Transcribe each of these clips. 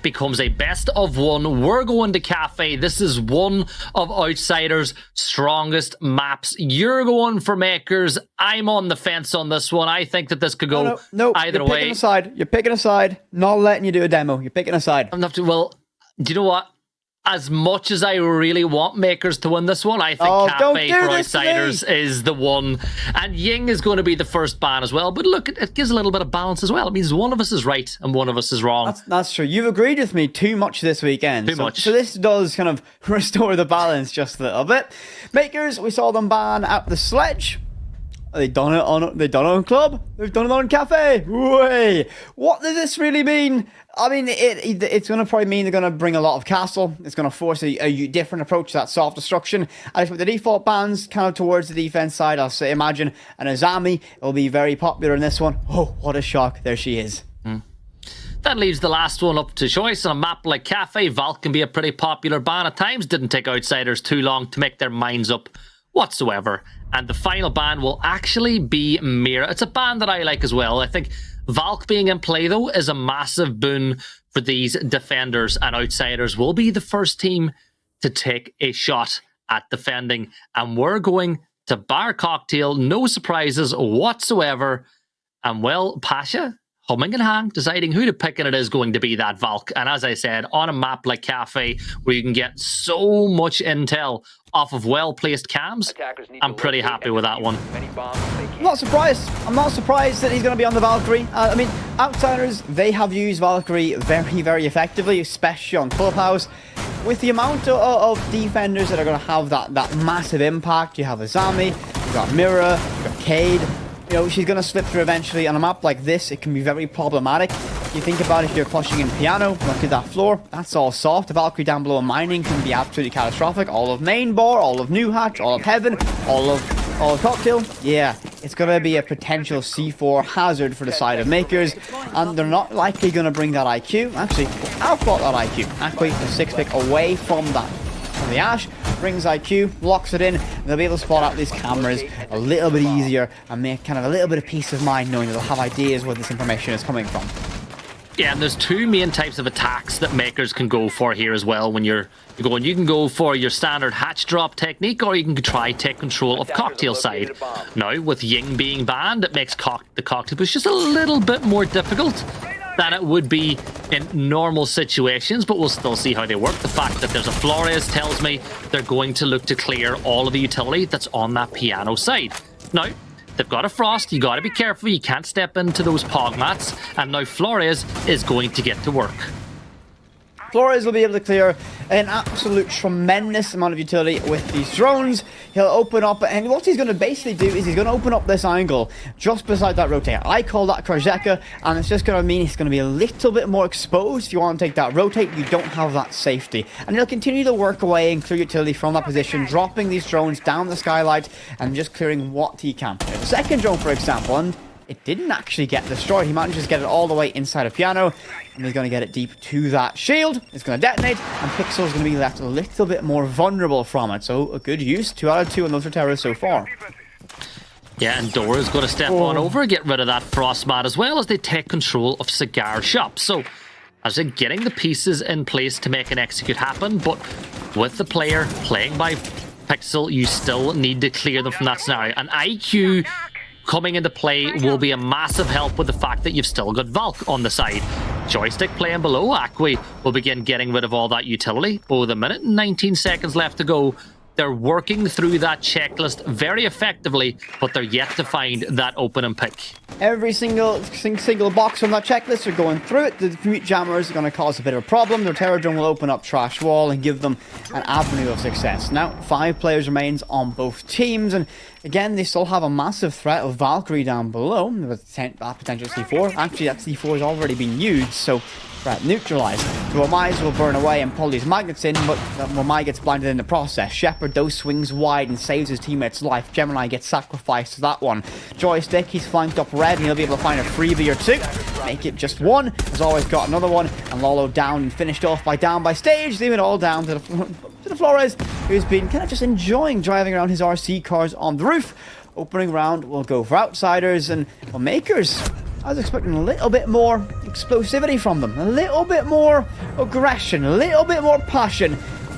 becomes a best of one. We're going to Cafe. This is one of Outsiders' strongest maps. You're going for Mkers. I'm on the fence on this one. I think that this could go either way. You're picking a side. You're picking a side. Not letting you do a demo. You're picking a side. I'm not. Well, do you know what? As much as I really want Mkers to win this one, I think Cafe for Outsiders is the one. And Ying is going to be the first ban as well. But look, it gives a little bit of balance as well. It means one of us is right and one of us is wrong. That's true. You've agreed with me too much this weekend. Too much. So this does kind of restore the balance just a little bit. Mkers, we saw them ban out the sledge. They done it on club. They've done it on Cafe. Way. What does this really mean? I mean, it's going to probably mean they're going to bring a lot of castle. It's going to force a different approach to that soft destruction. I expect the default bans kind of towards the defense side. I'll say, imagine an Azami will be very popular in this one. Oh, what a shock. There she is. That leaves the last one up to choice. On a map like Cafe, Valk can be a pretty popular ban at times. Didn't take Outsiders too long to make their minds up whatsoever. And the final ban will actually be Mira. It's a ban that I like as well. I think Valk being in play, though, is a massive boon for these defenders, and Outsiders will be the first team to take a shot at defending. And we're going to Bar Cocktail, no surprises whatsoever. And well, Pasha, humming and hang, deciding who to pick, and it is going to be that Valk. And as I said, on a map like Cafe, where you can get so much intel off of well-placed cams, I'm pretty happy with that one. I'm not surprised. I'm not surprised that he's going to be on the Valkyrie. I mean, Outsiders, they have used Valkyrie very, very effectively, especially on Clubhouse. With the amount of defenders that are going to have that massive impact, you have Azami, you've got Mira, you've got Cade. You know, she's going to slip through eventually. On a map like this, it can be very problematic. You think about if you're pushing in piano, look at that floor, that's all soft. The Valkyrie down below in mining can be absolutely catastrophic. All of main bar, all of new hatch, all of heaven, all of cocktail. Yeah, it's going to be a potential C4 hazard for the side of Mkers, and they're not likely going to bring that IQ. Actually, outfought that IQ. Aqui, the 6-pick away from that. The Ash brings IQ, locks it in, and they'll be able to spot out these cameras a little bit easier and make kind of a little bit of peace of mind knowing that they'll have ideas where this information is coming from. Yeah, and there's two main types of attacks that Mkers can go for here as well. When you're going, you can go for your standard hatch drop technique, or you can try take control of cocktail side. Now, with Ying being banned, it makes the cocktail push just a little bit more difficult than it would be in normal situations, but we'll still see how they work. The fact that there's a Flores tells me they're going to look to clear all of the utility that's on that piano side. Now, they've got a Frost. You got to be careful. You can't step into those pog mats. And now Flores is going to get to work. Flores will be able to clear an absolute tremendous amount of utility with these drones. He'll open up, and what he's going to basically do is he's going to open up this angle just beside that rotate. I call that Krajeka, and it's just going to mean it's going to be a little bit more exposed. If you want to take that rotate, you don't have that safety. And he'll continue to work away and clear utility from that position, dropping these drones down the skylight and just clearing what he can. The second drone, for example, and it didn't actually get destroyed. He managed to get it all the way inside of piano, and he's going to get it deep to that shield. It's going to detonate, and Pixel's going to be left a little bit more vulnerable from it. So a good use. 2 out of 2 on those terrorists so far. Yeah, and Dora's going to step on over, get rid of that frost mat as well as they take control of Cigar Shop. So, as in getting the pieces in place to make an execute happen, but with the player playing by Pixel, you still need to clear them from that scenario. And IQ coming into play will be a massive help with the fact that you've still got Valk on the side. Joystick playing below, Aqui will begin getting rid of all that utility. With a minute and 19 seconds left to go, they're working through that checklist very effectively, but they're yet to find that open and pick. Every single box on that checklist are going through it. The commute jammers are going to cause a bit of a problem. Their terror drone will open up Trash Wall and give them an avenue of success. Now, 5 players remains on both teams, and again, they still have a massive threat of Valkyrie down below with potential C4. Actually, that C4 has already been used, so right, neutralized. The Wamais will burn away and pull these magnets in, but Wamai gets blinded in the process. Shepard, though, swings wide and saves his teammate's life. Gemini gets sacrificed to that one. Joystick, he's flanked up red, and he'll be able to find a freebie or 2. Make it just 1. Has always got another one. And Lolo down and finished off by down by stage, leaving it all down to the Flores, who's been kind of just enjoying driving around his RC cars on the roof. Opening round will go for Outsiders, and Mkers, I was expecting a little bit more explosivity from them, a little bit more aggression, a little bit more passion.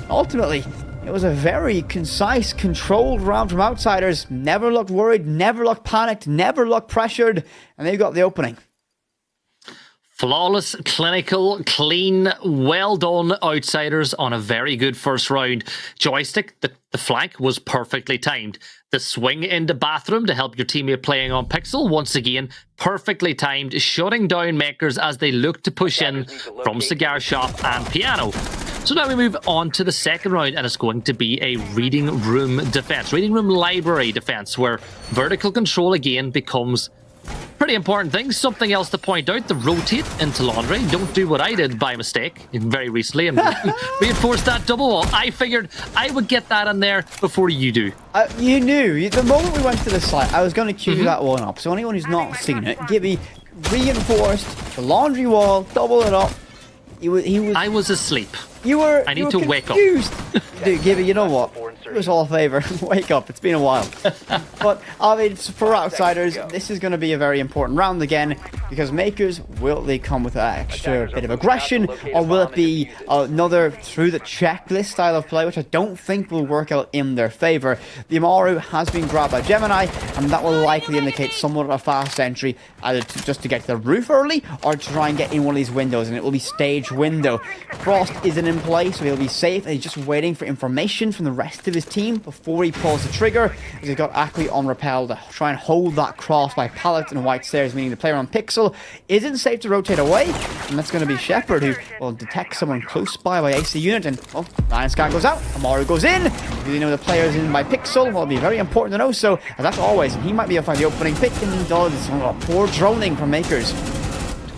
Ultimately, it was a very concise, controlled round from Outsiders. Never looked worried, never looked panicked, never looked pressured, and they got the opening. Flawless, clinical, clean, well done Outsiders on a very good first round. Joystick, the flank was perfectly timed. The swing into bathroom to help your teammate playing on Pixel, once again, perfectly timed, shutting down Mkers as they look to push in from Cigar Shop and Piano. So now we move on to the second round, and it's going to be a reading room defense, reading room library defense, where vertical control again becomes pretty important things. Something else to point out, the rotate into laundry. Don't do what I did by mistake very recently and reinforce that double wall. I figured I would get that in there before you do. You knew. The moment we went to the site, I was going to cue that one up. So anyone who's not seen it, Gibby reinforced the laundry wall, double it up. He was. I was asleep. I need to wake up. Dude, Gibby, you know what? Do us all a favour. Wake up. It's been a while. But, I mean, for Outsiders, this is going to be a very important round again, because Mkers, will they come with an extra bit of aggression, or will it be another through the checklist style of play, which I don't think will work out in their favour. The Amaru has been grabbed by Gemini, and that will likely indicate somewhat of a fast entry, either just to get to the roof early, or to try and get in one of these windows, and it will be stage window. Frost isn't in play, so he'll be safe, and he's just waiting for information from the rest of his team before he pulls the trigger, as he's got Ackley on rappel to try and hold that cross by Pallet and White Stairs, meaning the player on Pixel isn't safe to rotate away, and that's going to be Shepard, who will detect someone close by AC unit, and Lion Scan goes out, Amaru goes in. If you know the player's in by Pixel, well, it'll be very important to know, so as that's always, he might be able to find the opening pick, and he does. Poor droning from Mkers.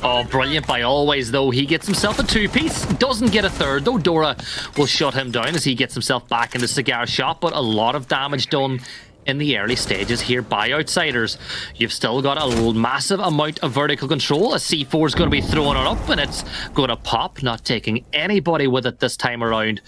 Oh, brilliant by Always, though. He gets himself a two-piece, doesn't get a third, though. Dora will shut him down as he gets himself back into Cigar Shop, but a lot of damage done in the early stages here by Outsiders. You've still got a massive amount of vertical control. A C4 is going to be throwing it up, and it's going to pop, not taking anybody with it this time around.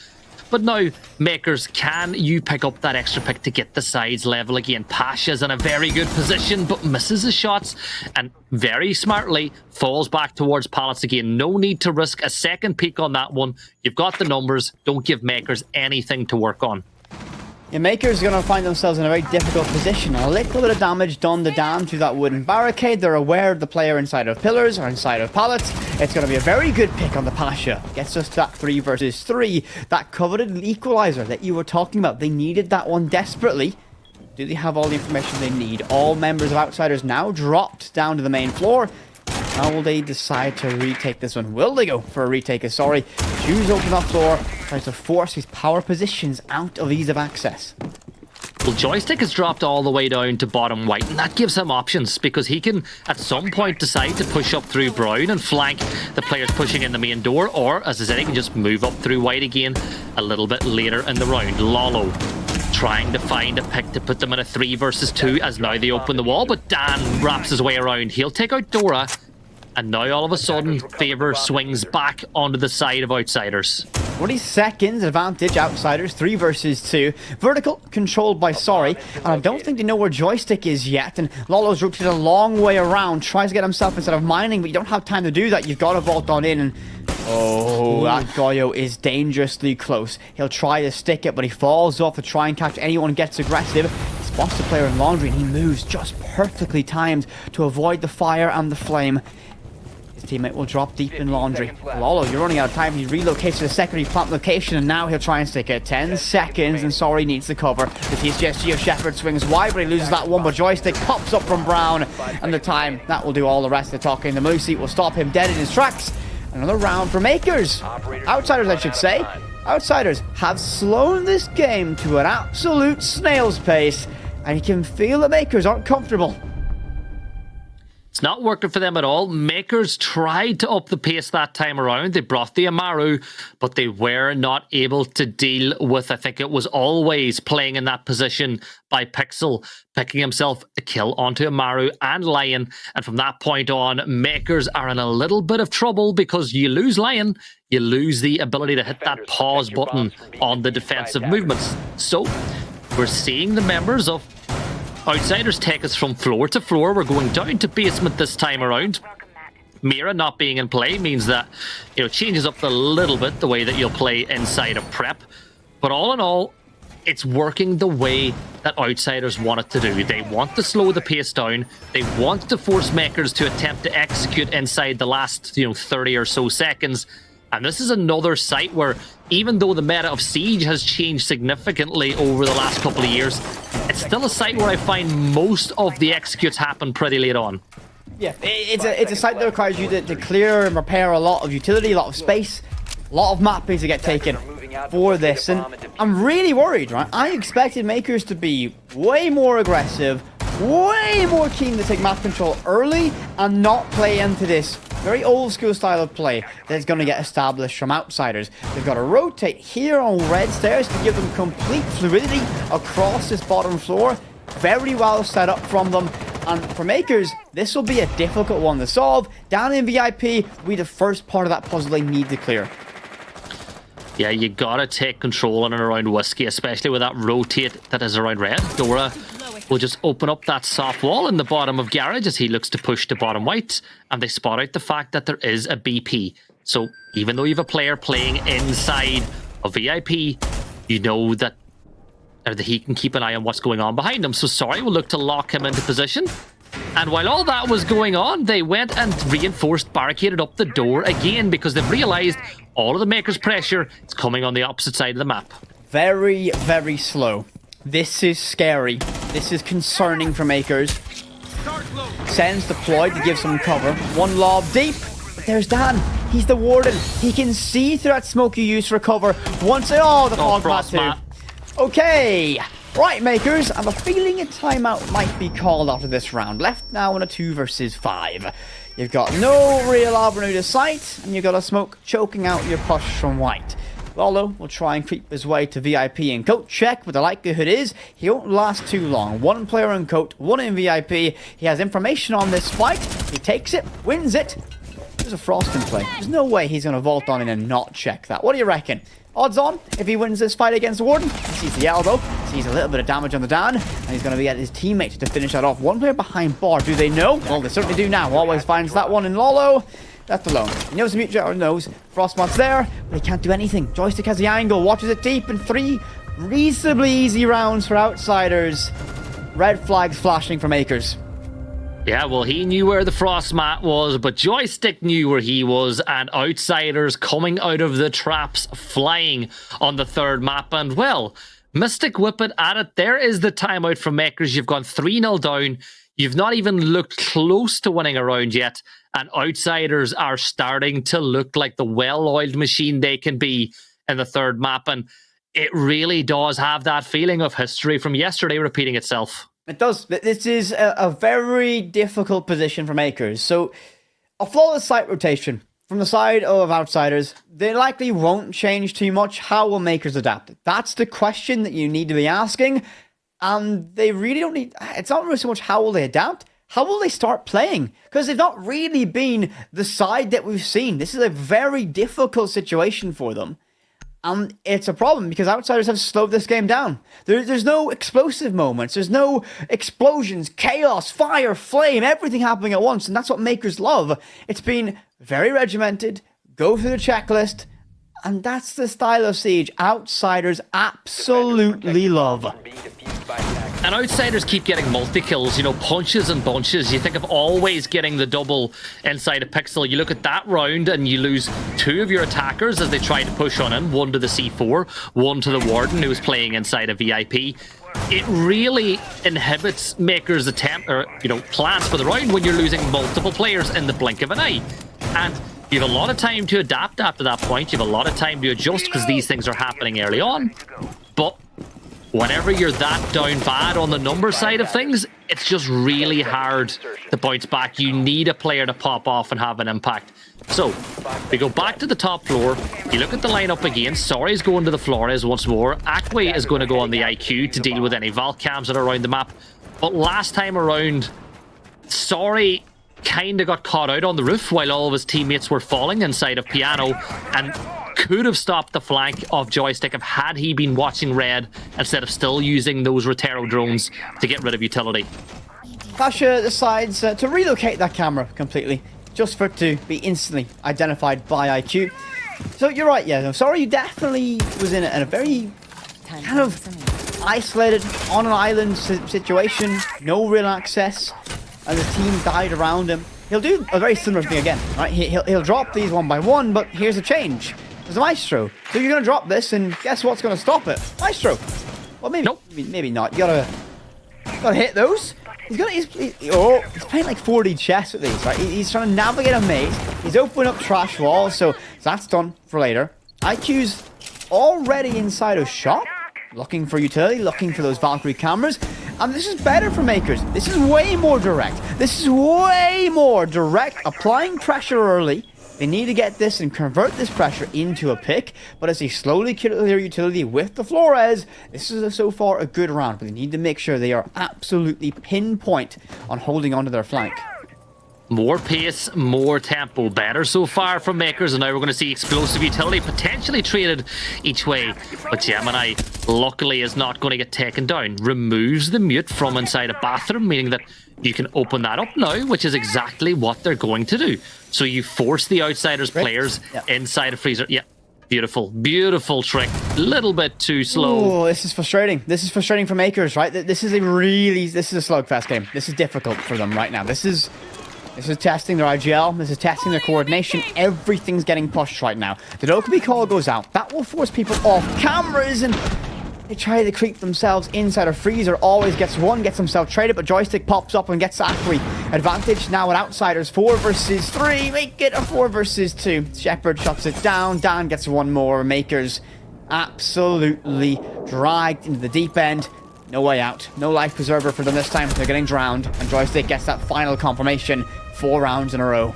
But now, Mkers, can you pick up that extra pick to get the sides level again? Pasha's in a very good position, but misses his shots, and very smartly falls back towards Pallets again. No need to risk a second peek on that one. You've got the numbers. Don't give Mkers anything to work on. Yeah, Mkers are going to find themselves in a very difficult position. A little bit of damage done to Dan through that wooden barricade. They're aware of the player inside of pillars or inside of pallets. It's going to be a very good pick on the Pasha. Gets us to that 3 versus 3. That coveted equalizer that you were talking about. They needed that one desperately. Do they have all the information they need? All members of Outsiders now dropped down to the main floor. How will they decide to retake this one? Will they go for a retake? Sorry. Choose open up floor. Tries to force his power positions out of ease of access. Well, Joystick has dropped all the way down to bottom white, and that gives him options, because he can at some point decide to push up through brown and flank the players pushing in the main door, or as I said, he can just move up through white again a little bit later in the round. Lolo trying to find a pick to put them in a 3 versus 2 as now they open the wall, but Dan wraps his way around. He'll take out Dora, and now all of a sudden Favor swings back onto the side of Outsiders. 20 seconds advantage, Outsiders, 3 versus 2. Vertical controlled by Sorry, and I don't think they know where Joystick is yet, and Lolo's rotated a long way around, tries to get himself instead of mining, but you don't have time to do that. You've got to vault on in, and that Goyo is dangerously close. He'll try to stick it, but he falls off to try and catch anyone who gets aggressive. He spots the player in laundry, and he moves just perfectly timed to avoid the fire and the flame. His teammate will drop deep in laundry. Lolo, you're running out of time. He relocates to the secondary plant location, and now he'll try and stick it. 10 seconds, and Sorry needs the cover. The TCSG of Shepard swings wide, but he loses that one, but Joystick pops up from Brown, and the time, that will do all the rest of the talking. The blue seat will stop him dead in his tracks. Another round for Mkers. Outsiders, I should say. Outsiders have slowed this game to an absolute snail's pace, and you can feel the Mkers aren't comfortable. It's not working for them at all. Mkers tried to up the pace that time around. They brought the Amaru, but they were not able to deal with, I think it was Always playing in that position by Pixel, picking himself a kill onto Amaru and Lion. And from that point on, Mkers are in a little bit of trouble, because you lose Lion, you lose the ability to hit that pause button on the defensive movements. So we're seeing the members of Outsiders take us from floor to floor. We're going down to basement this time around. Mira not being in play means that, you know, it changes up a little bit the way that you'll play inside of prep. But all in all, it's working the way that Outsiders want it to do. They want to slow the pace down. They want to force Mkers to attempt to execute inside the last, 30 or so seconds. And this is another site where, even though the meta of Siege has changed significantly over the last couple of years, it's still a site where I find most of the executes happen pretty late on. Yeah, it's a site that requires you to clear and repair a lot of utility, a lot of space, a lot of mapping to get taken for this. And I'm really worried, right? I expected Mkers to be way more aggressive, way more keen to take map control early and not play into this very old school style of play that's going to get established from Outsiders. They've got to rotate here on red stairs to give them complete fluidity across this bottom floor. Very well set up from them. And for Mkers, this will be a difficult one to solve. Down in VIP will be the first part of that puzzle they need to clear. Yeah, you gotta take control in and around Whiskey, especially with that rotate that is around red. Dora will just open up that soft wall in the bottom of Garage as he looks to push to bottom white, and they spot out the fact that there is a BP. So even though you have a player playing inside of VIP, you know that he can keep an eye on what's going on behind him. So Sorry will look to lock him into position. And while all that was going on, they went and reinforced, barricaded up the door again because they've realized all of the Mkers' pressure is coming on the opposite side of the map. Very, very slow. This is scary. This is concerning for Mkers. Sends deployed to give some cover. One lob deep. But there's Dan. He's the warden. He can see through that smoke you use for cover. Once it all, the fog mat too. Okay. Right, Mkers, I have a feeling a timeout might be called after this round. Left now in a 2 versus 5. You've got no real avenue to sight, and you've got a smoke choking out your push from white. Lolo will try and creep his way to VIP and coat check, but the likelihood is he won't last too long. One player in coat, one in VIP. He has information on this fight. He takes it, wins it. There's a Frost in play. There's no way he's going to vault on in and not check that. What do you reckon? Odds on, if he wins this fight against the Warden, he sees the elbow, sees a little bit of damage on the down, and he's going to be at his teammate to finish that off. One player behind bar. Do they know? Well, they certainly do now. Always finds that one in Lolo. Left alone. He knows the mute knows Frostmont's there, but he can't do anything. Joystick has the angle, watches it deep, and 3 reasonably easy rounds for Outsiders. Red flags flashing for Mkers. Yeah, well, he knew where the frost mat was, but Joystick knew where he was, and Outsiders coming out of the traps, flying on the third map. And, well, Mystic Whip it at it. There is the timeout from Mkers. You've gone 3-0 down. You've not even looked close to winning a round yet, and Outsiders are starting to look like the well-oiled machine they can be in the third map. And it really does have that feeling of history from yesterday repeating itself. It does. This is a very difficult position for Mkers. So, a flawless site rotation from the side of Outsiders. They likely won't change too much. How will Mkers adapt? That's the question that you need to be asking. And they really don't need... It's not really so much how will they adapt. How will they start playing? Because they've not really been the side that we've seen. This is a very difficult situation for them. And it's a problem because Outsiders have slowed this game down. There's no explosive moments. There's no explosions, chaos, fire, flame, everything happening at once. And that's what Mkers love. It's been very regimented, go through the checklist, and that's the style of Siege Outsiders absolutely love. And Outsiders keep getting multi-kills, punches and bunches. You think of always getting the double inside a pixel. You look at that round and you lose 2 of your attackers as they try to push on in. 1 to the C4, 1 to the Warden who's playing inside a VIP. It really inhibits Mkers' attempt, or, plans for the round when you're losing multiple players in the blink of an eye. And you have a lot of time to adapt after that point. You have a lot of time to adjust because these things are happening early on. But whenever you're that down bad on the number side of things, it's just really hard to bounce back. You need a player to pop off and have an impact. So, we go back to the top floor. You look at the lineup again. Sorry's going to the Flores once more. Akwe is going to go on the IQ to deal with any Valk cams that are around the map. But last time around, Sorry kind of got caught out on the roof while all of his teammates were falling inside of Piano, and could have stopped the flank of Joystick if had he been watching red instead of still using those Rotero drones to get rid of utility. Pasha decides to relocate that camera completely. just for it to be instantly identified by IQ. So you're right, yeah. Sorry, you definitely was in a very kind of isolated, on an island situation, no real access, and the team died around him. He'll do a very similar thing again, right? He'll drop these one by one, but here's a change. There's a Maestro. So you're going to drop this, and guess what's going to stop it? Maestro. Well, maybe, nope. maybe not. You gotta hit those. He's playing like 4D chess with these, right? He's trying to navigate a maze. He's opening up trash walls, so that's done for later. IQ's already inside a shop, looking for utility, looking for those Valkyrie cameras. And this is better for Mkers. This is way more direct. This is way more direct, applying pressure early. They need to get this and convert this pressure into a pick, but as they slowly kill their utility with the Flores, this is so far a good round, but they need to make sure they are absolutely pinpoint on holding onto their flank. More pace, more tempo, better so far from Mkers, and now we're going to see explosive utility potentially traded each way. But Gemini, luckily, is not going to get taken down. Removes the mute from inside a bathroom, meaning that you can open that up now, which is exactly what they're going to do. So you force the Outsiders players inside a freezer. Yeah, beautiful, beautiful trick. A little bit too slow. Oh, this is frustrating. This is frustrating for Mkers, right? This is a slugfest game. This is difficult for them right now. This is testing their IGL. This is testing their coordination. Everything's getting pushed right now. The Dokkaebi call goes out. That will force people off cameras, and they try to creep themselves inside a freezer. Always gets one, gets himself traded, but Joystick pops up and gets Zachary. Advantage now at Outsiders. 4 versus 3. Make it a 4 versus 2. Shepard shuts it down. Dan gets one more. Mkers absolutely dragged into the deep end. No way out. No life preserver for them this time. They're getting drowned, and Joystick gets that final confirmation. 4 rounds in a row.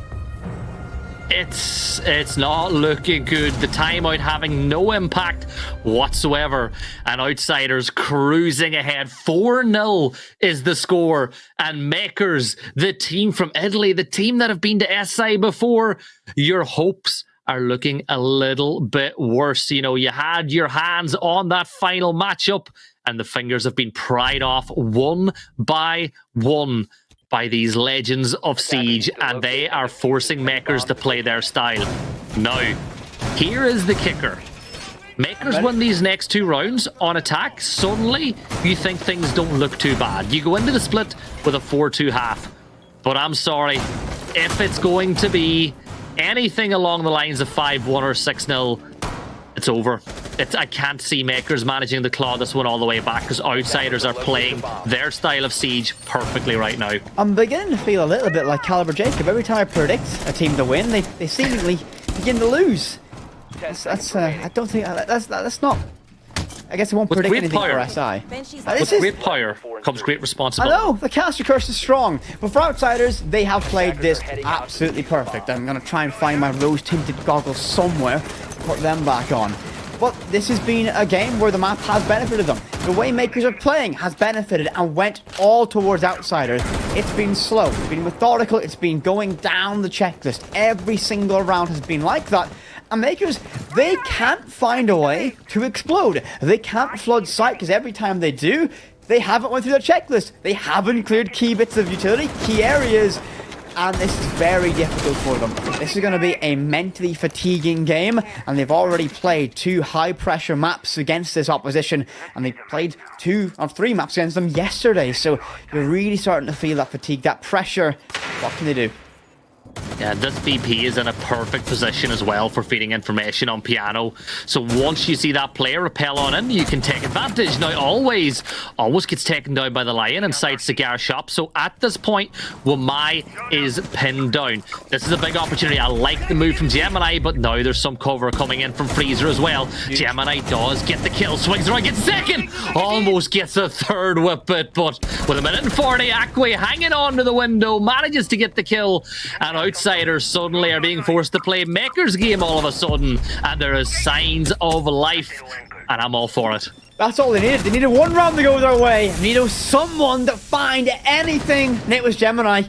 It's not looking good. The timeout having no impact whatsoever, and Outsiders cruising ahead. 4-0 is the score, and Mkers, the team from Italy, the team that have been to SI before, your hopes are looking a little bit worse. You know, you had your hands on that final matchup, and the fingers have been pried off one by one by these legends of Siege, and they are forcing Mkers to play their style. Now, here is the kicker. Mkers win these next 2 rounds on attack, suddenly you think things don't look too bad. You go into the split with a 4-2 half. But I'm sorry, if it's going to be anything along the lines of 5-1 or 6-0, it's over. I can't see Mkers managing to claw this one all the way back, because Outsiders are playing their style of Siege perfectly right now. I'm beginning to feel a little bit like Caliber Jacob. Every time I predict a team to win, they seemingly begin to lose. I don't think that's not. I guess I won't predict anything for SI. With great power comes great responsibility. I know, the caster curse is strong, but for Outsiders, they have played this absolutely perfect. I'm going to try and find my rose-tinted goggles somewhere, put them back on. But this has been a game where the map has benefited them. The way Mkers are playing has benefited and went all towards Outsiders. It's been slow, it's been methodical, it's been going down the checklist. Every single round has been like that. And Mkers, they can't find a way to explode. They can't flood sight, because every time they do, they haven't went through their checklist. They haven't cleared key bits of utility, key areas. And this is very difficult for them. This is going to be a mentally fatiguing game, and they've already played 2 high-pressure maps against this opposition, and they played 2 or 3 maps against them yesterday, so you're really starting to feel that fatigue, that pressure. What can they do? Yeah, this BP is in a perfect position as well for feeding information on piano. So once you see that player repel on in, you can take advantage. Now, always gets taken down by the Lion inside Cigar Shop. So at this point, Wamai is pinned down. This is a big opportunity. I like the move from Gemini, but now there's some cover coming in from Freezer as well. Gemini does get the kill, swings around, gets second, almost gets a third whip it, but with 1:40, Akwe hanging on to the window, manages to get the kill, and Outsiders suddenly are being forced to play Mkers game all of a sudden, and there is signs of life, and I'm all for it. That's all they needed. They needed 1 round to go their way. They needed someone to find anything, and it was Gemini.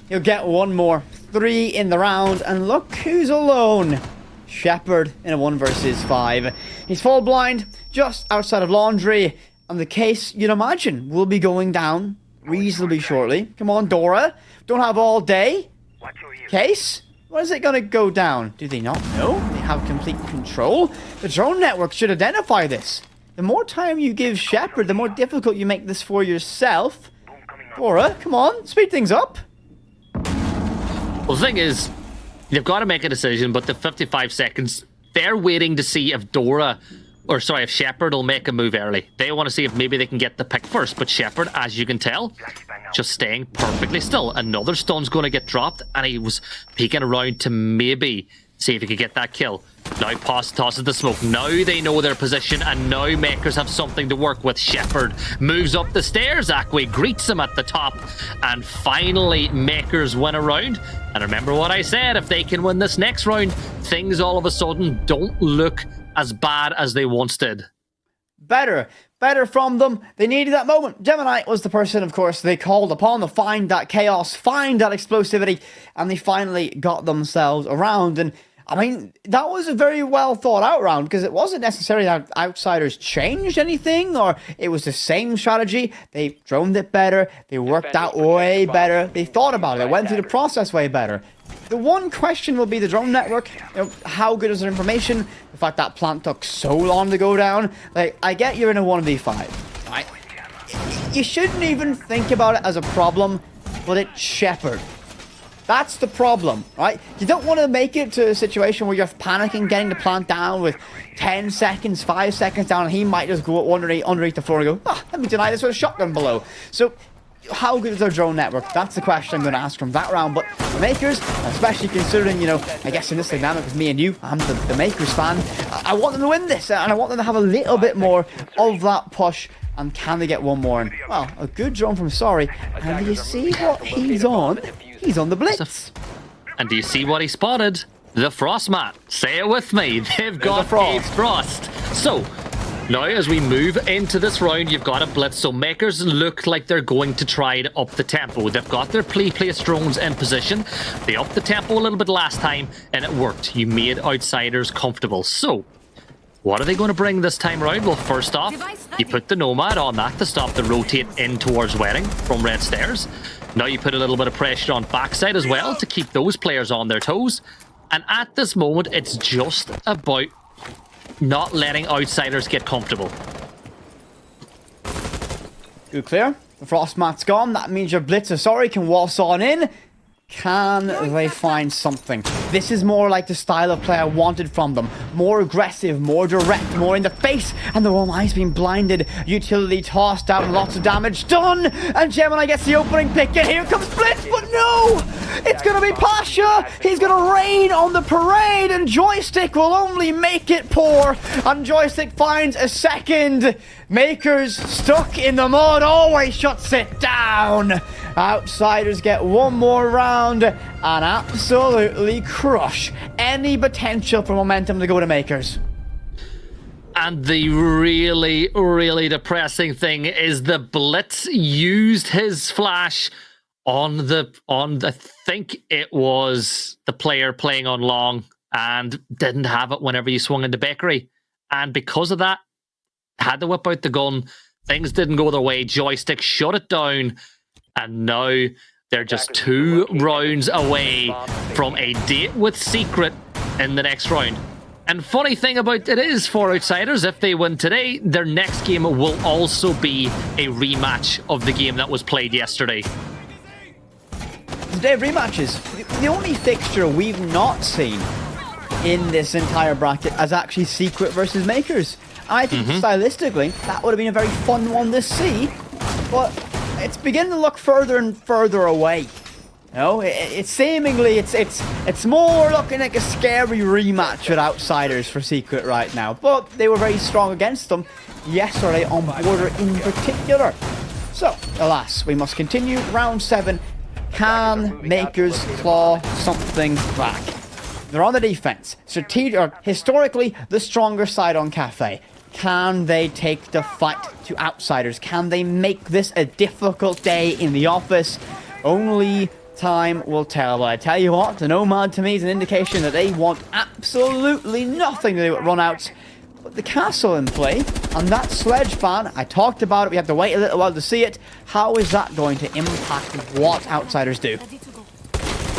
He'll get 1 more. 3 in the round, and look who's alone. Shepard in a 1 versus 5. He's full blind, just outside of Laundry, and the case, you'd imagine, will be going down reasonably shortly. Come on, Dora. Don't have all day. Case? When is it going to go down? Do they not know? They have complete control? The drone network should identify this. The more time you give Shepard, the more difficult you make this for yourself. Dora, come on, speed things up. Well, the thing is, they've got to make a decision, but the 55 seconds, they're waiting to see if if Shepard will make a move early. They want to see if maybe they can get the pick first, but Shepard, as you can tell, just staying perfectly still. Another stun's going to get dropped, and he was peeking around to maybe see if he could get that kill. Now tosses the smoke. Now they know their position, and now Mkers have something to work with. Shepard moves up the stairs. Akwe greets him at the top, and finally Mkers win a round. And remember what I said, if they can win this next round, things all of a sudden don't look as bad as they once did. Better from them. They needed that moment. Gemini was the person, of course, they called upon to find that chaos, find that explosivity, and they finally got themselves around. And I mean, that was a very well thought out round, because it wasn't necessarily that Outsiders changed anything, or it was the same strategy. They droned it better, they worked out way better, they thought about it, they went through the process way better. The one question will be the drone network. You know, how good is their information? The fact that plant took so long to go down. Like, I get you're in a 1v5, right? You shouldn't even think about it as a problem, but it's Shepard. That's the problem, right? You don't want to make it to a situation where you're panicking, getting the plant down with 10 seconds, 5 seconds down, and he might just go underneath the floor and go, let me deny this with a shotgun below. So, how good is their drone network? That's the question I'm going to ask from that round. But the Mkers, especially considering, you know, I guess in this dynamic with me and you, I'm the Mkers fan. I want them to win this, and I want them to have a little bit more of that push. And can they get one more? And, well, a good drone from Sorry. And do you see what he's on? He's on the Blitz. And do you see what he spotted? The Frost mat. Say it with me. They've got Frost. So, now as we move into this round, you've got a Blitz. So Mkers look like they're going to try to up the tempo. They've got their placed drones in position. They upped the tempo a little bit last time, and it worked. You made Outsiders comfortable. So, what are they going to bring this time around? Well, first off, you put the Nomad on that to stop the rotate in towards Wedding from Red Stairs. Now you put a little bit of pressure on backside as well to keep those players on their toes. And at this moment, it's just about not letting Outsiders get comfortable. Good clear. The Frost mat's gone. That means your Blitzer, Sorry, can waltz on in. Can they find something? This is more like the style of play I wanted from them. More aggressive, more direct, more in the face. And the one eye's been blinded. Utility tossed down, lots of damage done. And Gemini gets the opening pick. And here comes Blitz, but no! It's going to be Pasha. He's going to rain on the parade. And Joystick will only make it poor. And Joystick finds a second. Mkers stuck in the mud always shuts it down. Outsiders get one more round and absolutely crush any potential for momentum to go to Mkers. And the really, really depressing thing is the Blitz used his flash on I think it was the player playing on long, and didn't have it whenever you swung into Bakery. And because of that, had to whip out the gun. Things didn't go their way. Joystick shut it down. And now they're just 2 rounds away from a date with Secret in the next round. And funny thing about it is, for Outsiders, if they win today, their next game will also be a rematch of the game that was played yesterday. Today, rematches. The only fixture we've not seen in this entire bracket is actually Secret versus Mkers. I think stylistically, that would have been a very fun one to see, but it's beginning to look further and further away. You know, it's seemingly it's more looking like a scary rematch with Outsiders for Secret right now. But they were very strong against them yesterday on Border in particular. So, alas, we must continue. Round 7. Can Mkers claw something back? They're on the defense. Historically, the stronger side on Cafe. Can they take the fight to Outsiders? Can they make this a difficult day in the office? Only time will tell. But I tell you what, the Nomad to me is an indication that they want absolutely nothing to do with runouts. But the castle in play, and that sledge ban, I talked about it, we have to wait a little while to see it. How is that going to impact what Outsiders do?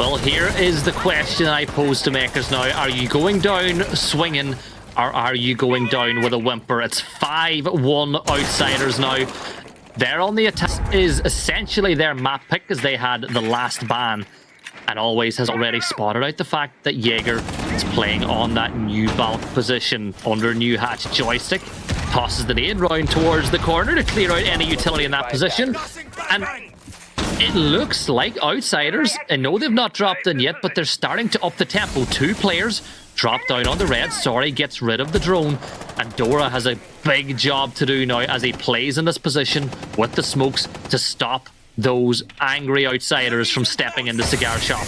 Well, here is the question I pose to Mkers now. Are you going down swinging, or are you going down with a whimper? It's 5-1 Outsiders now. They're on the attack. Is essentially their map pick, as they had the last ban. And Always has already spotted out the fact that Jaeger is playing on that new bulk position under new hatch joystick. Tosses the nade round towards the corner to clear out any utility in that position. And it looks like Outsiders, and no, they've not dropped in yet, but they're starting to up the tempo. 2 players drop down on the red. Sorry gets rid of the drone. And Dora has a big job to do now as he plays in this position with the smokes to stop those angry Outsiders from stepping in the cigar shop.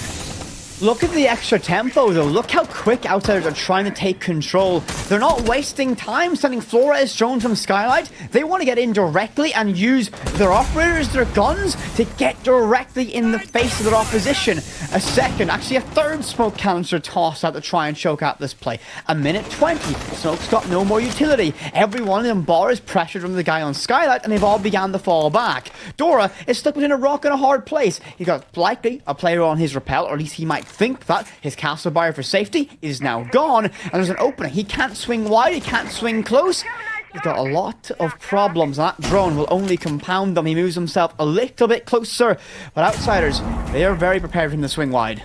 Look at the extra tempo, though. Look how quick Outsiders are trying to take control. They're not wasting time sending Flores drones from Skylight. They want to get in directly and use their operators, their guns, to get directly in the face of their opposition. A second, actually a third smoke canister tossed out to try and choke out this play. A minute 20. Smoke's got no more utility. Everyone in bar is pressured from the guy on Skylight, and they've all began to fall back. Dora is stuck between a rock and a hard place. He got likely a player on his rappel, or at least he might think that. His castle barrier for safety is now gone, and there's an opening. He can't swing wide, he can't swing close. He's got a lot of problems, and that drone will only compound them. He moves himself a little bit closer, but Outsiders, they are very prepared for him to swing wide.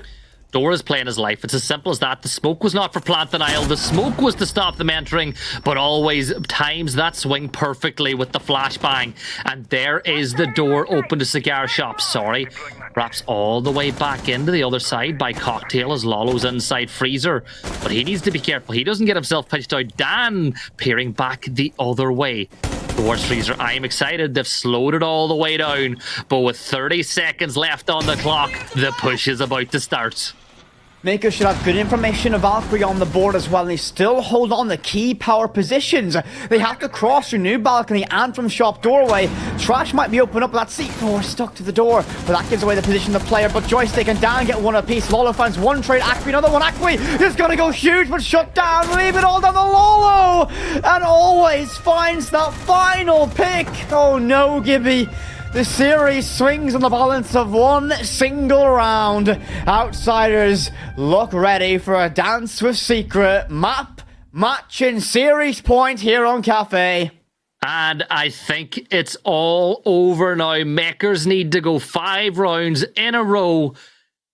Dora's playing his life. It's as simple as that. The smoke was not for plant denial. The smoke was to stop them entering, but Always times that swing perfectly with the flashbang. And there is the door open to cigar shop. Sorry. Wraps all the way back into the other side by Cocktail as Lolo's inside freezer. But he needs to be careful. He doesn't get himself pitched out. Dan peering back the other way towards freezer. I am excited. They've slowed it all the way down. But with 30 seconds left on the clock, the push is about to start. Mkers should have good information of Valkyrie on the board as well, and they still hold on the key power positions. They have to cross through new balcony and from shop doorway. Trash might be open up, but that's C4 stuck to the door. But that gives away the position of the player. But Joystick and Dan get one apiece. Lolo finds one trade. Acqui, another one. Acqui is going to go huge, but shut down. Leave it all down to Lolo. And Always finds that final pick. Oh no, Gibby. The series swings on the balance of one single round. Outsiders look ready for a dance with Secret. Map, match, and series point here on Cafe. And I think it's all over now. Mkers need to go 5 rounds in a row.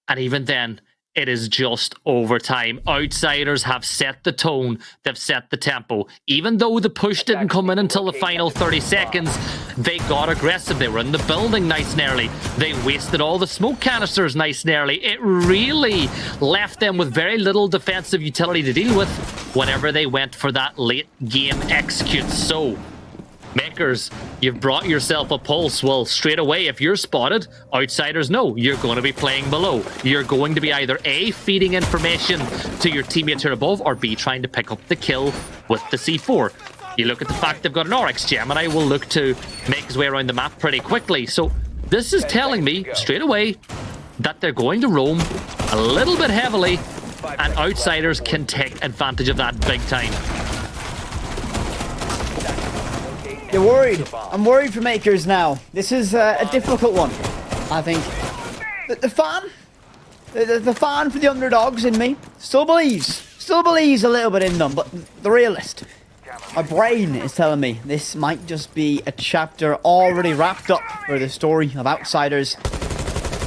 And even then, it is just overtime. Outsiders have set the tone. They've set the tempo. Even though the push didn't come in until the final 30 seconds, they got aggressive. They were in the building nice and early. They wasted all the smoke canisters nice and early. It really left them with very little defensive utility to deal with whenever they went for that late game execute. So, Mkers, you've brought yourself a pulse. Well, straight away, if you're spotted, Outsiders know you're going to be playing below. You're going to be either A, feeding information to your teammates here above, or B, trying to pick up the kill with the C4. You look at the fact they've got an Oryx. Gemini will look to make his way around the map pretty quickly. So this is telling me straight away that they're going to roam a little bit heavily, and Outsiders can take advantage of that big time. You're worried. I'm worried for Mkers now. This is a difficult one, I think. The fan for the underdogs in me still believes a little bit in them, but the realist, my brain is telling me this might just be a chapter already wrapped up for the story of Outsiders.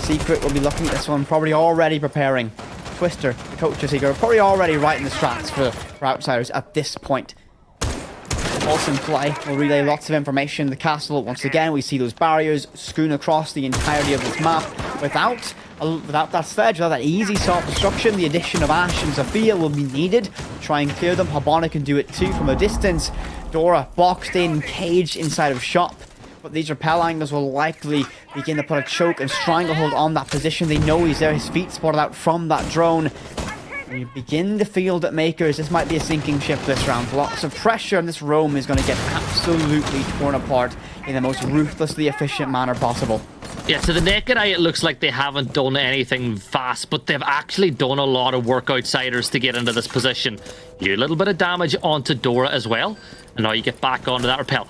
Secret will be looking at this one, probably already preparing. Twister, the coach of Secret, are probably already writing the strats for Outsiders at this point. Also in play will relay lots of information. The castle, once again, we see those barriers strewn across the entirety of this map. Without that sledge, without that easy self-destruction, the addition of Ash and Zofia will be needed to try and clear them. Habana can do it too from a distance. Dora boxed in, caged inside of shop. But these rappel angles will likely begin to put a choke and stranglehold on that position. They know he's there, his feet spotted out from that drone. We begin to feel that Mkers, this might be a sinking ship this round. Lots of pressure, and this roam is going to get absolutely torn apart in the most ruthlessly efficient manner possible. Yeah, to the naked eye, it looks like they haven't done anything fast, but they've actually done a lot of work, Outsiders, to get into this position. You do a little bit of damage onto Dora as well. And now you get back onto that rappel.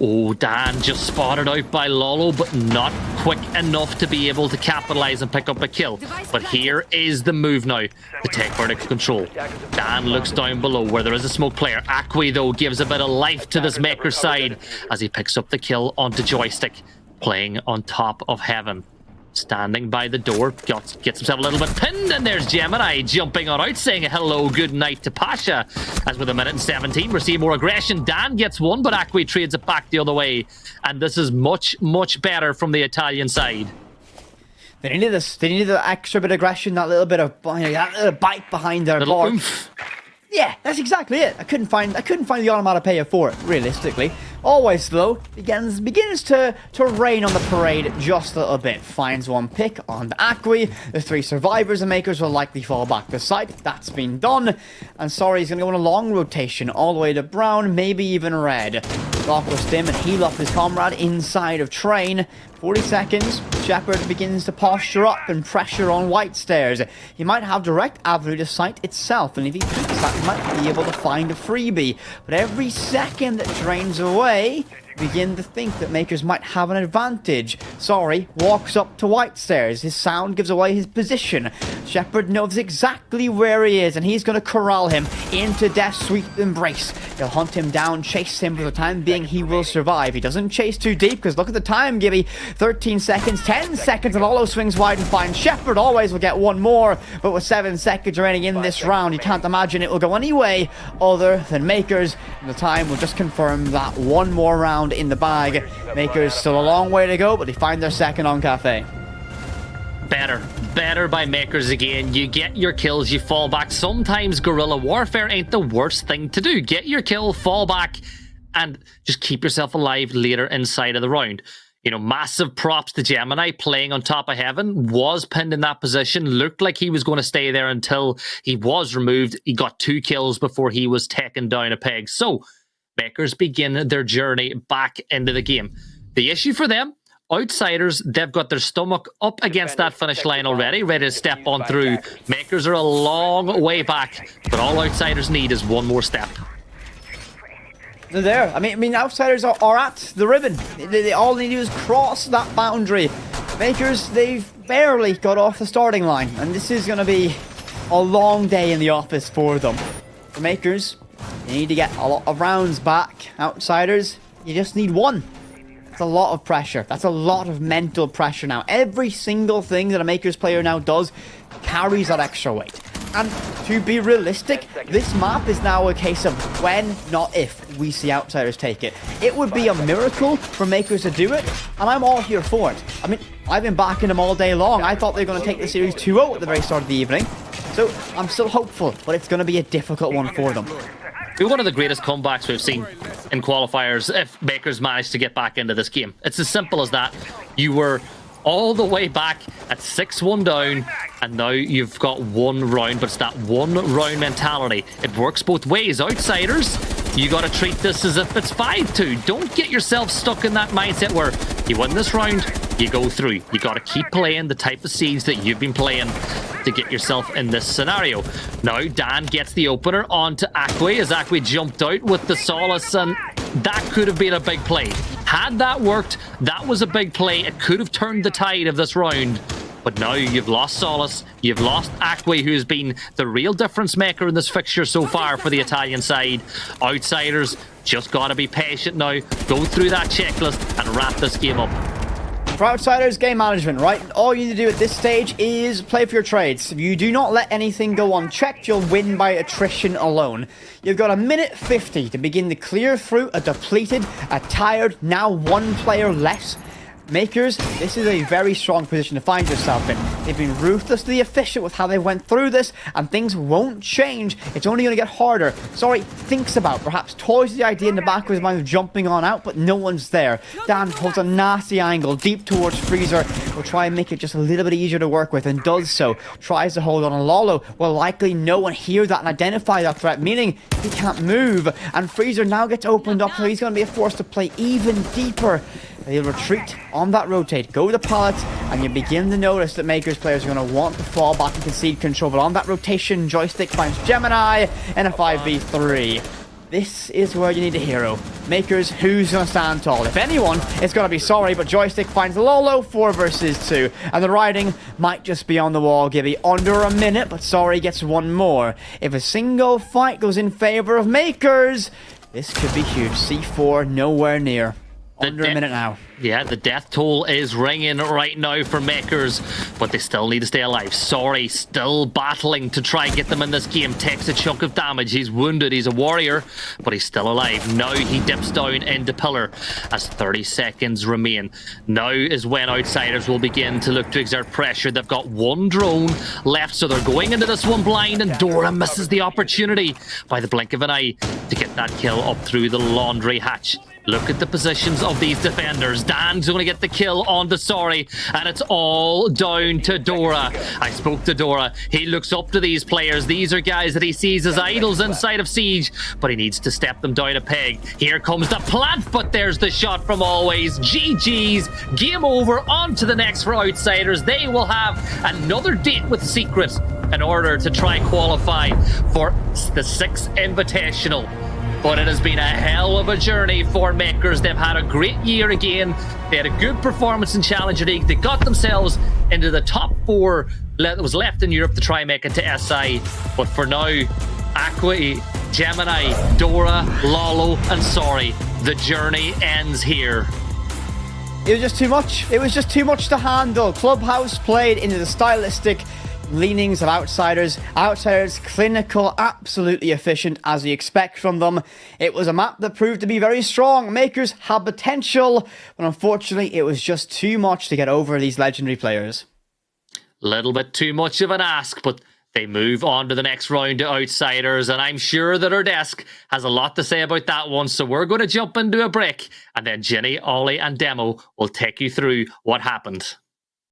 Oh, Dan just spotted out by Lolo, but not quick enough to be able to capitalize and pick up a kill. But here is the move now to take vertical control. Dan looks down below where there is a smoke player. Aqui, though, gives a bit of life to this Maker's side as he picks up the kill onto Joystick, playing on top of Heaven. Standing by the door, gets himself a little bit pinned, and there's Gemini jumping on out, saying a hello, good night to Pasha. As with a minute and 17, we're seeing more aggression. Dan gets one, but Aqui trades it back the other way. And this is much, much better from the Italian side. They needed this. They needed that extra bit of aggression, that little bit of that little bite behind their board. Oomph. Yeah, that's exactly it. I couldn't find the onomatopoeia for it, realistically. Always, though, begins to rain on the parade just a little bit. Finds one pick on the Aqui. The 3 survivors and Makers will likely fall back to site. That's been done. And sorry, he's going to go on a long rotation all the way to brown, maybe even red. Rock will stim and heal up his comrade inside of train. 40 seconds, Shepard begins to posture up and pressure on white stairs. He might have direct avenue to site itself, and if he peeks that, he might be able to find a freebie. But every second that drains away, begin to think that Makers might have an advantage. Sorry, walks up to white stairs. His sound gives away his position. Shepard knows exactly where he is, and he's going to corral him into Death's sweet embrace. He'll hunt him down, chase him. For the time being, he will survive. He doesn't chase too deep, because look at the time, Gibby. 13 seconds, 10 seconds, and Lolo swings wide and finds Shepard. Always will get one more, but with 7 seconds remaining in this round, you can't imagine it will go any way other than Makers. And the time will just confirm that one more round in the bag. Makers still a long way to go, but they find their second on Cafe. Better by Makers again. You get your kills, you fall back. Sometimes guerrilla warfare ain't the worst thing to do. Get your kill, fall back, and just keep yourself alive later inside of the round. You know, massive props to Gemini playing on top of Heaven. Was pinned in that position. Looked like he was going to stay there until he was removed. He got 2 kills before he was taken down a peg. So Makers begin their journey back into the game. The issue for them, Outsiders, they've got their stomach up against that finish line already, ready to step on through. Makers are a long way back, but all Outsiders need is one more step. They're there. I mean, Outsiders are at the ribbon. They all need to do is cross that boundary. Makers, they've barely got off the starting line, and this is going to be a long day in the office for them. For Makers, they need to get a lot of rounds back. Outsiders, you just need one. That's a lot of pressure. That's a lot of mental pressure now. Every single thing that a Makers player now does carries that extra weight. And to be realistic, this map is now a case of when, not if, we see Outsiders take it. It would be a miracle for Makers to do it, and I'm all here for it. I mean, I've been backing them all day long. I thought they were going to take the series 2-0 at the very start of the evening. So I'm still hopeful, but it's going to be a difficult one for them. One of the greatest comebacks we've seen in qualifiers if Makers managed to get back into this game. It's as simple as that. You were all the way back at 6-1 down, and now you've got one round, but it's that one round mentality. It works both ways. Outsiders, you got to treat this as if it's 5-2. Don't get yourself stuck in that mindset where you win this round, you go through. You got to keep playing the type of siege that you've been playing to get yourself in this scenario. Now Dan gets the opener onto Aqui as Aqui jumped out with the Solace, and that could have been a big play. Had that worked, that was a big play. It could have turned the tide of this round. But now you've lost Solace, you've lost Aqui, who's been the real difference maker in this fixture so far for the Italian side. Outsiders, just got to be patient now, go through that checklist and wrap this game up. For Outsiders, game management, right? All you need to do at this stage is play for your trades. If you do not let anything go unchecked, you'll win by attrition alone. You've got a minute 50 to begin to clear through a depleted, a tired, now one player less. Makers, this is a very strong position to find yourself in. They've been ruthlessly efficient with how they went through this, and things won't change. It's only going to get harder. Sorry, thinks about, perhaps toys the idea in the back of his mind of jumping on out, but no one's there. Dan holds a nasty angle deep towards Freezer. Will try and make it just a little bit easier to work with, and does so. Tries to hold on, and Lolo will likely know and hear that and identify that threat, meaning he can't move. And Freezer now gets opened up, so he's going to be forced to play even deeper. They'll retreat on that rotate, go to the pallets, and you begin to notice that Makers players are going to want to fall back and concede control. But on that rotation, Joystick finds Gemini in a 5v3. This is where you need a hero. Mkers, who's going to stand tall? If anyone, it's going to be Sorry, but Joystick finds Lolo 4 versus 2. And the riding might just be on the wall, Gibby. Under a minute, but Sorry gets one more. If a single fight goes in favor of Mkers, this could be huge. C4 nowhere near. Under a minute now. Yeah, the death toll is ringing right now for Mkers, but they still need to stay alive. Sorry, still battling to try and get them in this game. Takes a chunk of damage. He's wounded. He's a warrior, but he's still alive. Now he dips down into pillar as 30 seconds remain. Now is when outsiders will begin to look to exert pressure. They've got one drone left, so they're going into this one blind, and Dora misses the opportunity by the blink of an eye to get that kill up through the laundry hatch. Look at the positions of these defenders. Dan's going to get the kill on the Sorry, and it's all down to Dora. I spoke to Dora. He looks up to these players. These are guys that he sees as idols inside of Siege, but he needs to step them down a peg. Here comes the plant, but there's the shot from Always. GG's. Game over. On to the next for outsiders. They will have another date with Secret in order to try qualify for the 6th Invitational. But it has been a hell of a journey for Mkers. They've had a great year again. They had a good performance in Challenger League. They got themselves into the top 4 that was left in Europe to try and make it to SI. But for now, Aqua, Gemini, Dora, Lolo, and Sorry, the journey ends here. It was just too much. It was just too much to handle. Clubhouse played into the stylistic leanings of outsiders. Outsiders clinical, absolutely efficient as you expect from them. It was a map that proved to be very strong. Mkers had potential, but unfortunately it was just too much to get over these legendary players. Little bit too much of an ask, but they move on to the next round to outsiders, and I'm sure that our desk has a lot to say about that one, so we're going to jump into a break, and then Jenny, Ollie and Demo will take you through what happened.